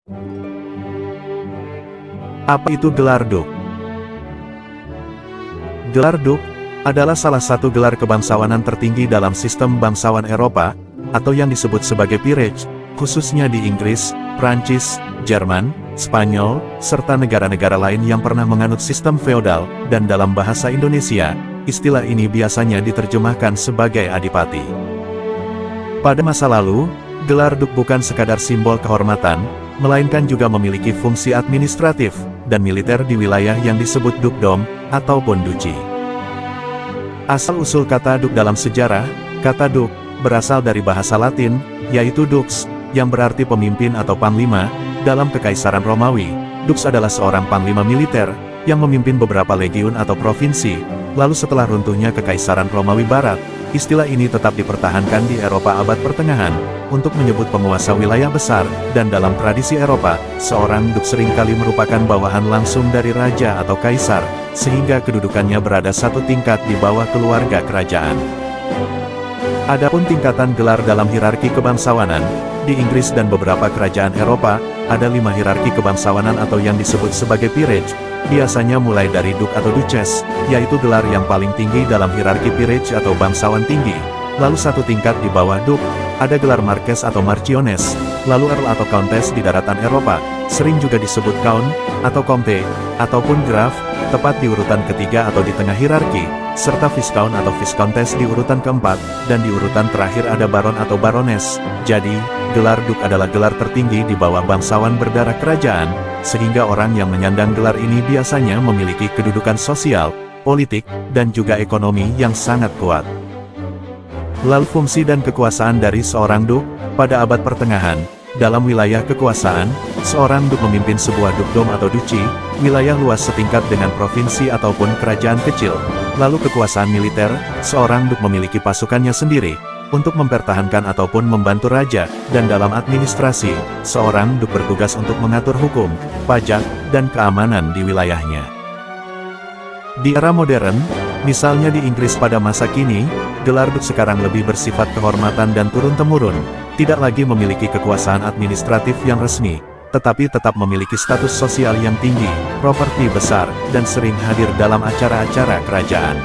Apa itu gelar Duk? Gelar Duk adalah salah satu gelar kebangsawanan tertinggi dalam sistem bangsawan Eropa, atau yang disebut sebagai peerage, khususnya di Inggris, Prancis, Jerman, Spanyol, serta negara-negara lain yang pernah menganut sistem feodal, dan dalam bahasa Indonesia, istilah ini biasanya diterjemahkan sebagai adipati. Pada masa lalu, gelar Duk bukan sekadar simbol kehormatan, melainkan juga memiliki fungsi administratif dan militer di wilayah yang disebut Dukedom ataupun Duchy. Asal-usul kata Duk dalam sejarah, kata Duk berasal dari bahasa Latin, yaitu Dux, yang berarti pemimpin atau panglima. Dalam Kekaisaran Romawi, Dux adalah seorang panglima militer yang memimpin beberapa legiun atau provinsi. Lalu setelah runtuhnya Kekaisaran Romawi Barat, istilah ini tetap dipertahankan di Eropa abad pertengahan untuk menyebut penguasa wilayah besar, dan dalam tradisi Eropa, seorang Duk seringkali merupakan bawahan langsung dari raja atau kaisar, sehingga kedudukannya berada satu tingkat di bawah keluarga kerajaan. Adapun tingkatan gelar dalam hierarki kebangsawanan, di Inggris dan beberapa kerajaan Eropa, ada 5 hierarki kebangsawanan atau yang disebut sebagai peerage, biasanya mulai dari Duk atau Duchess, yaitu gelar yang paling tinggi dalam hierarki peerage atau bangsawan tinggi. Lalu satu tingkat di bawah Duk, ada gelar Marques atau Marchioness, lalu Earl atau Countess di daratan Eropa, sering juga disebut Count, atau Comte, ataupun Graf, tepat di urutan ketiga atau di tengah hierarki, serta Viscount atau Viscountess di urutan keempat, dan di urutan terakhir ada Baron atau Baroness. Jadi, gelar Duk adalah gelar tertinggi di bawah bangsawan berdarah kerajaan, sehingga orang yang menyandang gelar ini biasanya memiliki kedudukan sosial, politik, dan juga ekonomi yang sangat kuat. Lalu fungsi dan kekuasaan dari seorang Duk, pada abad pertengahan, dalam wilayah kekuasaan, seorang Duk memimpin sebuah Dukedom atau Duchy, wilayah luas setingkat dengan provinsi ataupun kerajaan kecil. Lalu kekuasaan militer, seorang Duk memiliki pasukannya sendiri, untuk mempertahankan ataupun membantu raja, dan dalam administrasi, seorang Duk bertugas untuk mengatur hukum, pajak, dan keamanan di wilayahnya. Di era modern, misalnya di Inggris pada masa kini, gelar Duk sekarang lebih bersifat kehormatan dan turun-temurun, tidak lagi memiliki kekuasaan administratif yang resmi, tetapi tetap memiliki status sosial yang tinggi, properti besar, dan sering hadir dalam acara-acara kerajaan.